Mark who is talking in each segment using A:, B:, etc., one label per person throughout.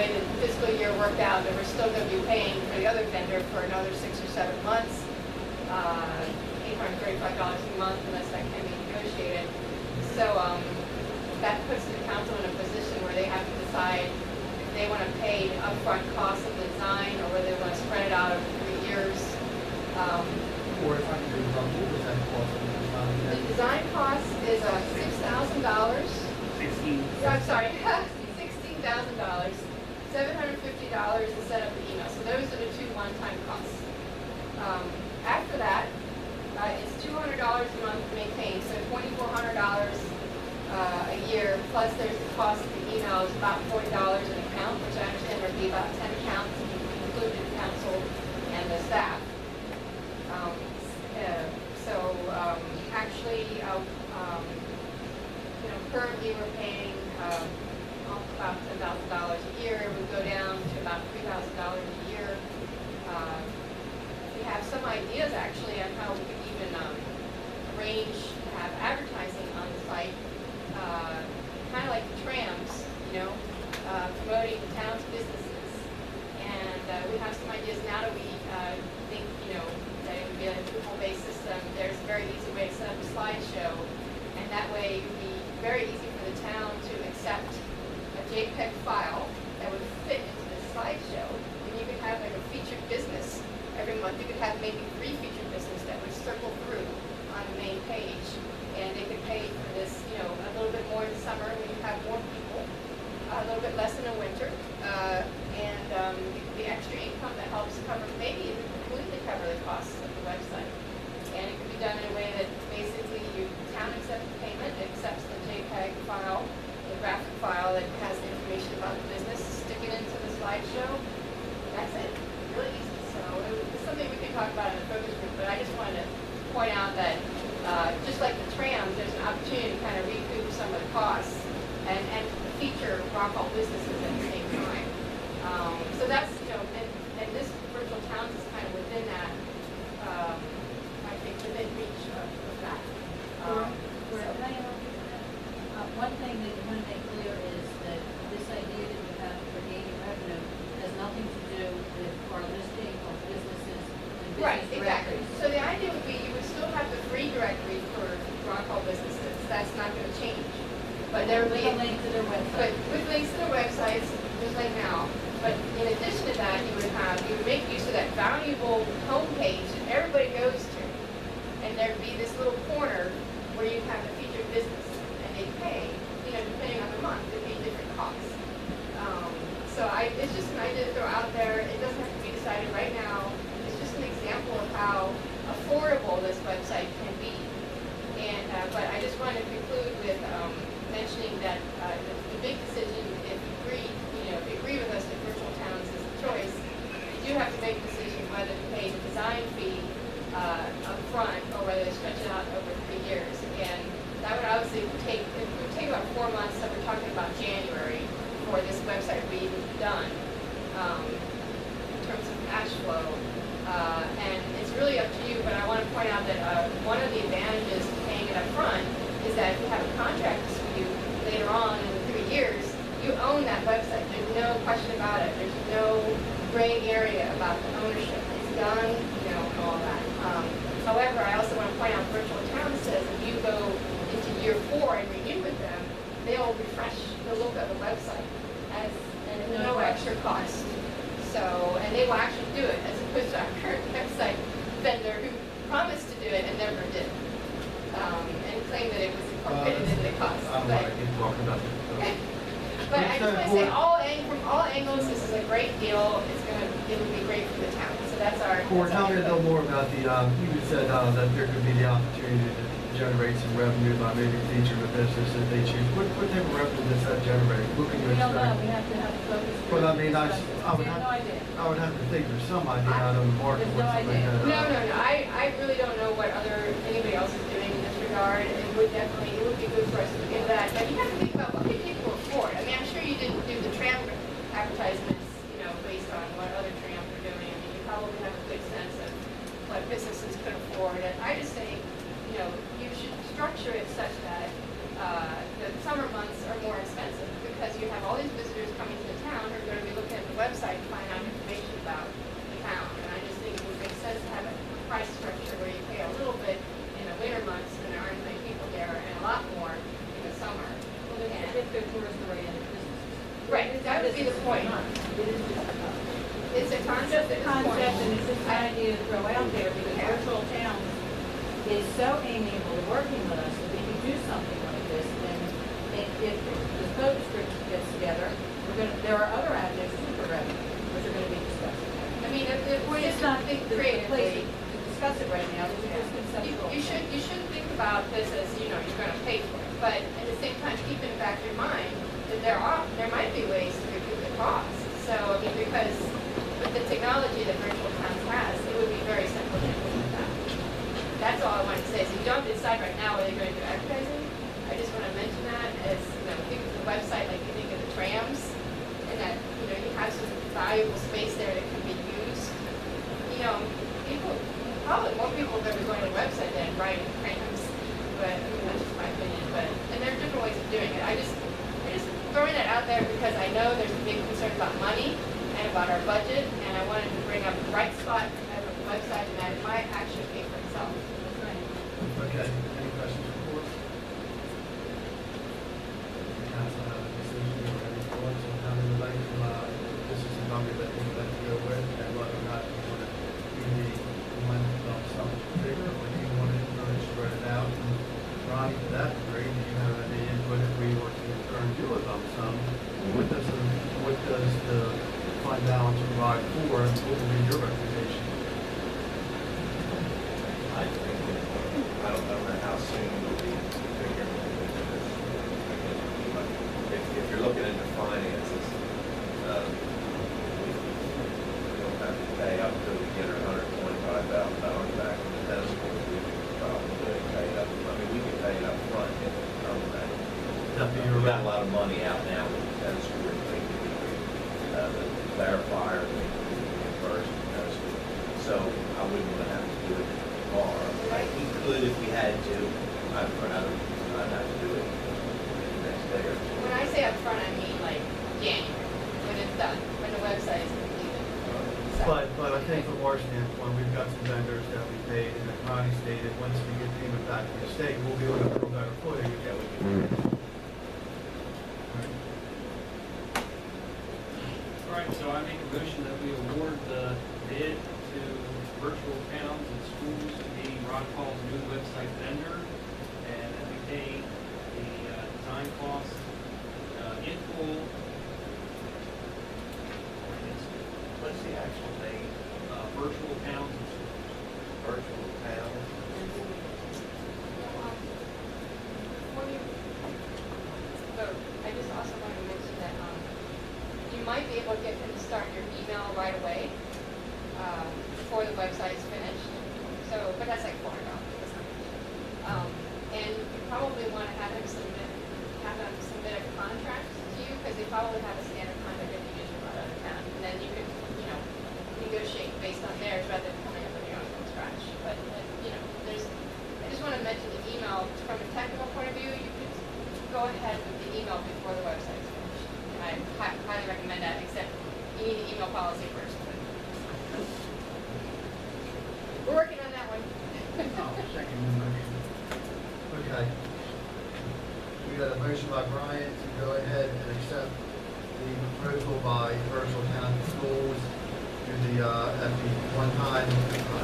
A: way the fiscal year worked out, that we're still going to be paying for the other vendor for another 6 or 7 months, $835 a month unless that can be negotiated. So that puts the council in a position where they have to decide if they want to pay the upfront cost of the design or whether they want to spread it out over 3 years.
B: Or if I can do it, what was that cost of the design?
A: The design cost is $6,000.
C: 16.
A: I'm sorry, $16,000. $750 to set up the email. So those are the 2 one-time costs. After that, it's $200 a month to maintain, so $2,400 a year. Plus, there's the cost of the email is about $40 an account, which I understand would be about 10 accounts, including the council and the staff. Actually, currently we're paying about $10,000 a year. It would go down to about $3,000 a year. We have some ideas actually on how we could even arrange to have advertising on the site, kind of like the trams, promoting the town's businesses. And we have some ideas now that we think, that it would be a Drupal-based system. There's a very easy way to set up a slideshow, and that way it would be very easy for the town to accept a JPEG file that would fit into the slideshow, and you could have like a featured business every month. You could have maybe 3 featured businesses that would circle through on the main page, and they could pay for this, a little bit more in the summer when you have more people, a little bit less in the winter, and it could be extra income that helps cover, maybe even completely cover the costs of the website. And it could be done in a way that basically the town accepts the payment, it accepts the JPEG file, the graphic file that has information about the business, stick it into the slideshow. That's it. Really easy. So it's something we can talk about in the focus group, but I just wanted to point out that just like the trams, there's an opportunity to kind of recoup some of the costs and feature Rockall businesses at the same time. So that's, and this virtual towns is kind of within that, I think, within reach of that.
D: One thing that you want to make clear is that this idea that we have for gaining revenue has nothing to do with our listing of businesses and business
A: Right, exactly.
D: directories.
A: So the idea would be you would still have the free directory for Rockall businesses. That's not going to change. But there would
D: With
A: be
D: a link to their website.
A: with links to their websites, just like now. But in addition to that, you would make use of that valuable homepage that everybody goes to. And there'd be this little corner where you have a featured business and they pay, depending on the month, it'd be different costs. It's just an idea to throw out there. It doesn't have to be decided right now. It's just an example of how affordable this website can be. And but I just wanted to conclude with mentioning that the big decision, if you agree with us that virtual towns is the choice, you do have to make a decision whether to pay the design fee up front or whether to stretch it out over 3 years. And that would obviously take about 4 months, so we're talking about January for this website to be even done in terms of cash flow. And it's really up to you, but I want to point out that one of the advantages of paying it up front is that if you have a contract dispute later on in 3 years, you own that website. There's no question about it. There's no gray area about the ownership. It's done, and all that. However, I also want to point out Virtual Town says if you go into year 4 and renew with them, they'll refresh the look of the website and no extra cost. So, and they will actually do it as opposed to our current website vendor who promised to do it and never did. And claimed that it was incorporated into the cost.
B: I don't want to keep talking about it.
A: But I just want to say, from all angles, this is a great deal. It would be great for the town. So that's our.
B: Core, tell me a little more about the, you said that there could be the opportunity to generate some revenue by maybe featuring a business that they choose. What type of revenue does that generate? What can you
D: We don't know,
B: expect?
D: we have to have a focus group.
B: Well, I mean, I
D: We have no idea.
B: would have to think there's some idea out of the market.
D: There's no idea.
A: No. I really don't know what anybody else is doing in this regard. It would be good for us to look into that. But you have to think about what can people afford. I mean, I'm sure you didn't do the tram advertisements, based on what other trams are doing. I mean, you probably have a good sense of what businesses could afford. And I just think, you should structure it such that the summer months are more expensive because you have all these visitors coming to the town who are going to be website to find out information about the town. And I just think it would make sense to have a price structure where you pay a little bit in the winter months when there aren't as many people there, and a lot more in the summer.
D: Well, if they're tourist-oriented businesses.
A: Right, that would be the point.
D: It is just a concept.
A: It's a
D: It's
A: concept
D: just a
A: at this point.
D: concept, and it's just an idea to throw out there, because
A: Yeah.
D: virtual towns is so amiable to working with us, that we can do something like this, and if the code description gets together, there are other avenues too for revenue, which are gonna be discussed.
A: I mean, the point is
D: It's not
A: to think
D: the place
A: creatively.
D: to discuss it right now, this is just conceptual.
A: You should think about this as, you're gonna pay for it, but at the same time, keep in the back of your mind that there might be ways to recoup the cost. So, I mean, because with the technology that Virtual Towns has, it would be very simple to implement that. That's all I wanted to say. So you don't have to decide right now whether you're going to do advertising. I just want to mention that as, think of the website like you think of the trams, and that, you have some valuable space there that can be used. People, probably more people are going to be going to the website than writing trams, but, that's just my opinion, and there are different ways of doing it. I just throwing that out there because I know there's a big concern about money and about our budget, and I wanted to bring up the right spot as a website, and that it might actually pay for itself.
D: That's right.
B: Okay, any questions for Board? Council have a decision or any thoughts on how they would like to, this is a number that they would like to go with, and whether or not you want to do the one lump sum figure, or do you want to spread it out? And Ronnie, to that degree, do you have any input if we were to turn to a lump sum? What does the fund balance provide for, and what would be your recommendation?
C: I think, I don't know how soon we'll be figuring this. But if you're looking into finances, we don't have to pay up till we get our $125,000 back from the tennis court. We can probably pay it up. I mean, we can pay it up front if it comes back.
B: That'd be your
C: We got a lot of money out now with the tennis court thing, the clarifier thing, first, so I wouldn't want to have to do it tomorrow. We could if we had to. I'd have to do it the next day or two.
A: When I say upfront, I mean like January, when it's done, when the website is completed. So-
B: But I think from our standpoint, we've got some vendors that we paid, and as Ronnie stated, once we get payment back from the state, we'll be able to build better footing.
C: Yeah, we can.
E: All right, so I make a motion that we award the bid to Virtual Towns and Schools to be Ron Paul's new website vendor, and that we pay the design cost in full.
C: What's the actual name?
E: Virtual Towns and Schools.
C: Virtual Town.
A: When you vote, I just also want to mention that, you might be able to get them to start your email right away, before the website's finished. So, but that's like $400. That's not much. And you probably want to have them submit a contract to you, because they probably have a standard contract that you use from other towns. And then you could, negotiate based on theirs rather than coming up with your own from scratch. But, I just want to mention the email, from a technical point of view, you could go ahead with the email before the website's finished. And I highly recommend that, except you need the email policy first. But we're working on that one.
B: Second motion. Okay. We got a motion by Brian to go ahead and accept the proposal by Virtual Town Schools to the, at the one-time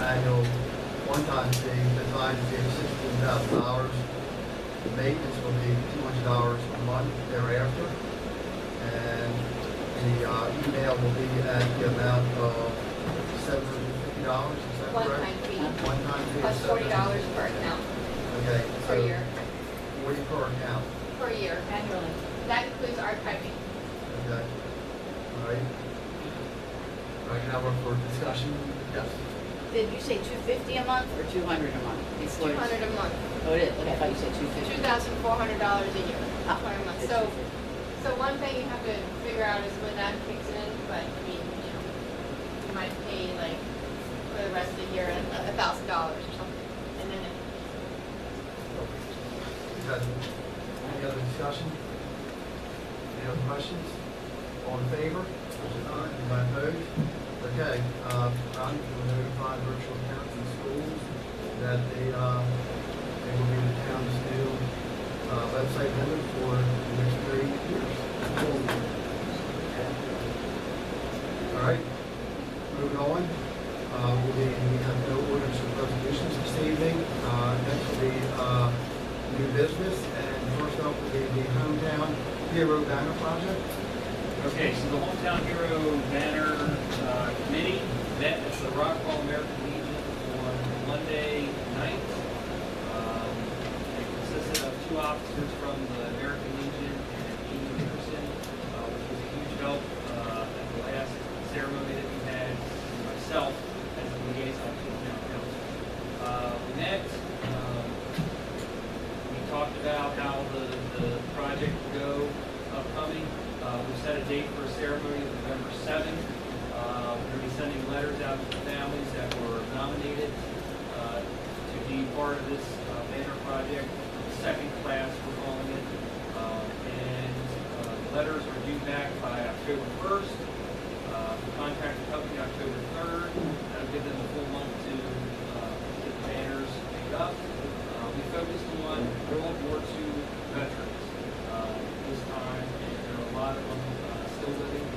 B: annual, one-time fee, design fee of $16,000. The maintenance will be $200 a month thereafter. And the email will be at the amount of $750, is that correct?
A: One-time fee.
B: One-time fee.
A: Plus
B: of
A: $40 per account,
B: Okay.
A: per
B: so
A: year,
B: 40 per account,
A: per year.
D: Annually.
A: That includes archiving.
B: okay. All right. All right, now we're for discussion. Yes.
F: Did you say 250 a month or 200 a month?
A: It's $200 a month,
F: Oh, it is, okay, I thought you said 250.
A: $2,400 a year,
F: Ah,
A: per month.
F: it's
A: So,
F: 250.
A: so one thing you have to figure out is when that kicks in, but I mean, you might pay like for the rest of the year $1,000 or something, and then it.
B: Okay. Any other discussion? Any other questions? All in favor? None, anybody opposed? Okay, Ron, we'll notify virtual accounts in schools that they will be the town's new website vendor for the next 3 years. All right, moving on. We have no orders or resolutions this evening. Next will be new business, and first up will be the Hometown Hero Banner Project.
E: Okay, so the Hometown Hero Banner Committee met at the Rockwall American Legion on Monday night. It consisted of 2 officers from the American Legion and Amy Nickerson, which was a huge help at the last ceremony that we had, and myself as the liaison to the town council. We met, we talked about how the project will go upcoming. We set a date for a ceremony of November 7th. We're going to be sending letters out to the families that were nominated to be part of this banner project. The second class, we're calling it. The letters are due back by October 1st. We contact the company October 3rd. That'll give them a full month to get the banners made up. We focused on World War II veterans this time. A lot of them still living,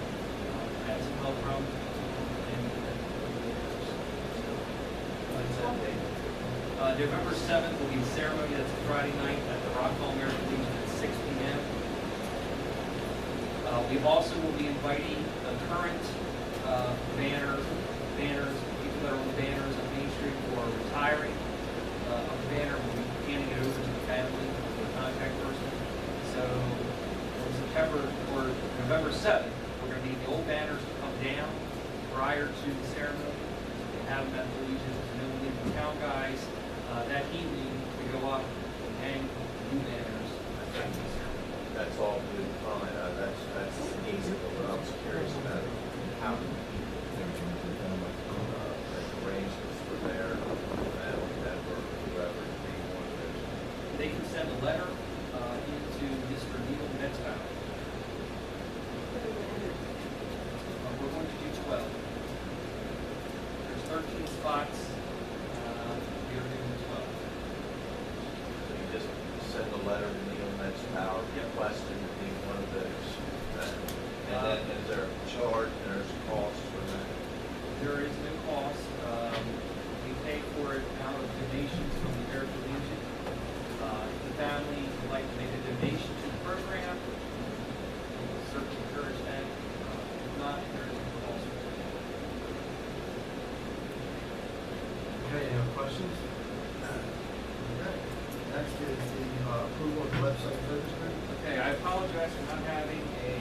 E: had some help from, and November 7th will be the ceremony. That's a Friday night at the Rockwall American Legion at 6 p.m. We also will be inviting current banners, people that are on the banners on Main Street who are retiring. A banner will be handing it over to the family, the contact person. So November 7th, we're going to need the old banners to come down prior to the ceremony. We'll have them at the Legion, and then we'll leave the town guys that evening to go up and hang new banners at the ceremony.
C: That's all good, fine, that's easy, but what I was curious about, how do people make arrangements for their family member, whoever, to be one of those?
E: They can send a letter into Mr. Neil Metzbauer. We're going to do 12. There's 13 spots. We are doing 12.
C: So you just send a letter to Neil Metzbauer requesting to be one of those. And then is there a charge, there's a cost for that?
E: There is no cost. We pay for it out of donations from the American Legion. If the family would like to make a donation to the program, we'll certainly encourage that. If not, there is no cost.
B: Okay, any other questions? Okay. Next is the approval of the website focus group.
E: Okay, I apologize for not having a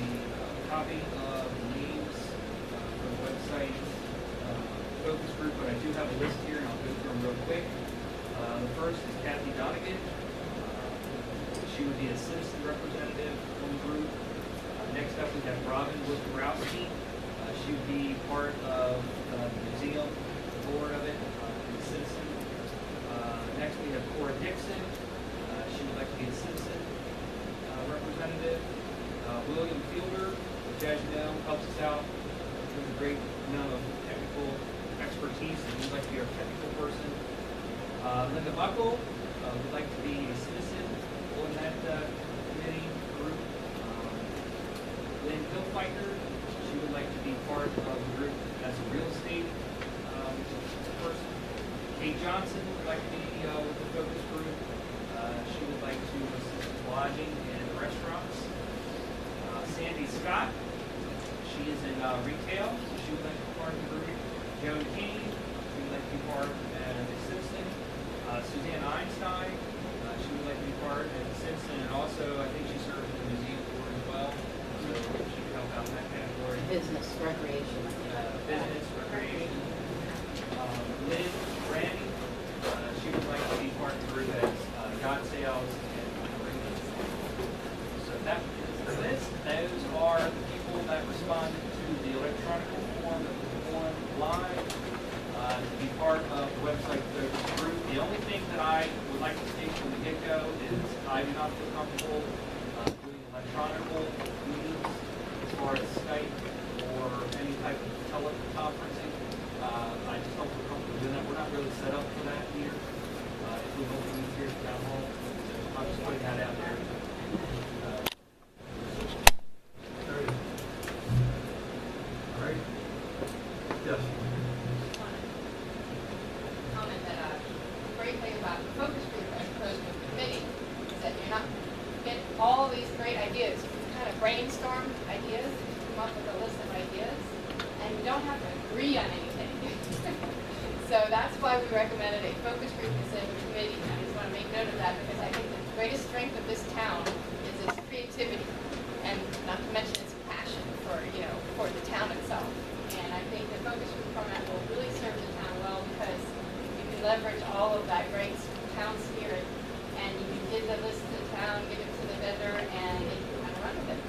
E: copy of the names for the website focus group, but I do have a list here, and I'll go through them real quick. The first is Kathy Donegan. She would be a citizen representative on the group. Next up, we have Robin Woodkowski. She would be part of the museum, the board of it, and a citizen. Next, we have Cora Dixon. She would like to be a citizen representative. William Fielder, which, as you know, helps us out with a great amount of technical expertise, and he'd like to be our technical person. Linda Buckle would like to be a citizen on that committee group. Lynn Hillfiker, she would like to be part of the group as a real estate person. Kate Johnson would like to be with the focus group. She would like to assist with lodging and restaurants. Sandy Scott, she is in retail, so she would like to be part of the group. Joan Kane, she would like to be part as a citizen. Suzanne Einstein, she would like to be part as a citizen, and also I think she serves in the museum board as well, so she could help out in that category.
F: Business, recreation.
E: Business, recreation. Lynn Brandy, she would like to be part of the group as yacht sales and marinas. So that is the list. Those are the people that responded to the electronic form that was on live to be part of the website focus group. The only thing that I would like to state from the get-go is I do not feel comfortable doing electronic meetings as far as Skype or
A: don't have to agree on anything. So that's why we recommended a focus group instead of a committee. And I just want to make note of that because I think the greatest strength of this town is its creativity and not to mention its passion for, for the town itself. And I think the focus group format will really serve the town well because you can leverage all of that great town spirit and you can give the list to the town, give it to the vendor, and they can kind of run with it.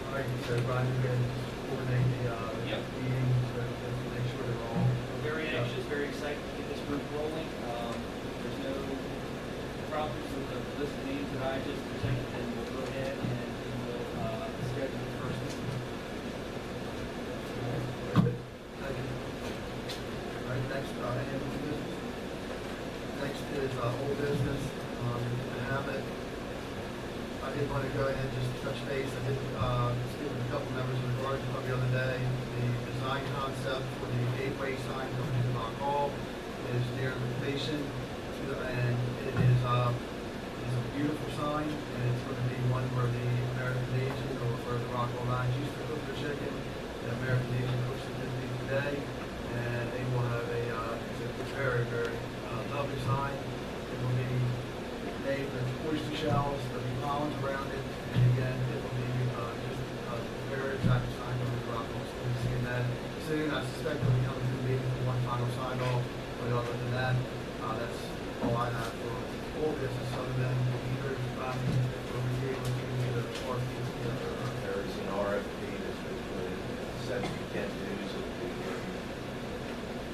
B: All right, so Brian, you're going to coordinate the
E: Yep.
B: meeting, so let's make sure they're all.
E: We're very anxious, very excited to get this group rolling. There's no problems with the list of names that I just presented, and we'll go ahead and we will schedule the first meeting.
B: Thank you. All right, next, any other business? Next is old business, Hammett. I did want to go ahead and just touch base. I did speak with a couple members of the Guardian Club the other day. The design concept for the gateway sign coming into Rock Hall is near completion, and it is a beautiful sign, and it's going to be one where the American Legion or where the Rock Hall Lions used to cook their chicken. The American Legion cooks it today, and they will have it's a very, very lovely sign. It will be made with oyster shells, there'll be columns around it, and again, it will be just a very attractive sign from the Rock Hall. So we'll be seeing that soon. I suspect it'll be coming to the meeting for one final sign off, but other than that, that's all I have for all business other than either for review or to the RFP.
C: There is an RFP that's been put in, Central Kent News will be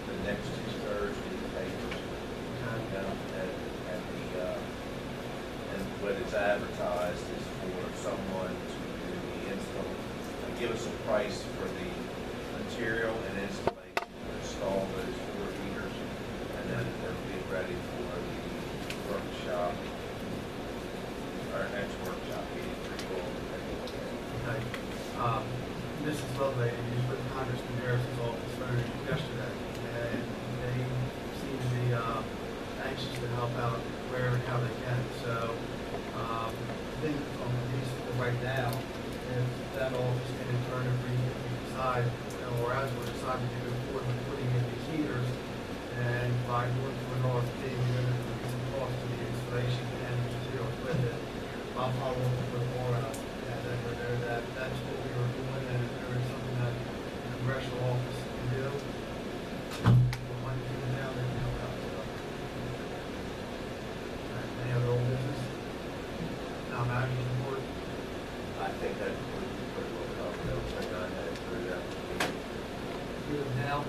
C: the next two Thursday papers. And what it's advertised is for someone to do the install, give us a price for the material and installation, install those 4 heaters, and then it'll be ready for the workshop, our next workshop meeting for you all to take a look at.
B: Okay. Mrs. Lovelady, you put Congressman Harris's office phone yesterday, and they seem to be anxious to help out where and how they can. So I think at least right now, if that office can in turn if we decide, or as we're deciding to go forward with putting in these heaters, and by going through an RFP, we're going to increase the cost of the installation and the materials with it. I'll follow up with more and let her know that that's what we were doing, and if there is something that the congressional office can do, we'll money to the town, they can help out. So. Any other old business? Now, manager's report.
C: I think that we're pretty well covered, everything I had through that meeting.
B: Good now.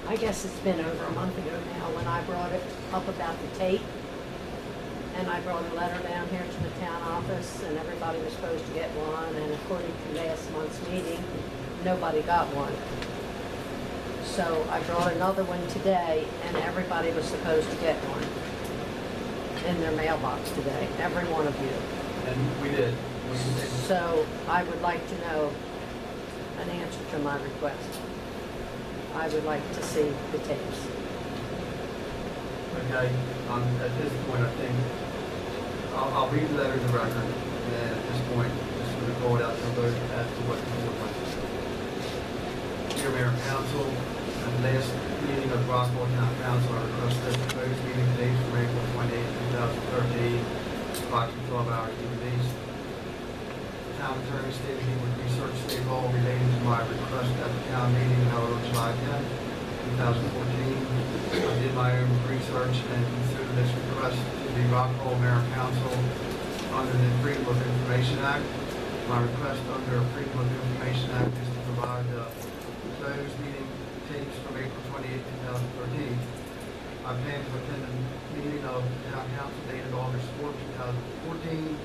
G: I guess it's been over a month ago now when I brought it up about the tape. And I brought a letter down here to the town office and everybody was supposed to get one. And according to last month's meeting, nobody got one. So I brought another one today and everybody was supposed to get one in their mailbox today, every one of you.
B: And we did.
G: So I would like to know an answer to my request. I would like to see the tapes.
B: Okay, at this point, I think, I'll read the letter in the record, and at this point, just going to call it out to a vote as to what the board wants to do. Dear Mayor and Council, at the last meeting of the Roswell Town Council, I requested that the proposed meeting dates from April 28, 2013, approximately 12 hours to be released. The town attorney stated he would research state law relating to my request at the town meeting held on July 10, 2014. I did my own research and considered this request to the Rock Hall Mayor and Council under the Freedom of Information Act. My request under Freedom of Information Act is to provide the closed meeting tapes from April 28, 2013. I plan to attend the meeting of the Town Council dated August 4, 2014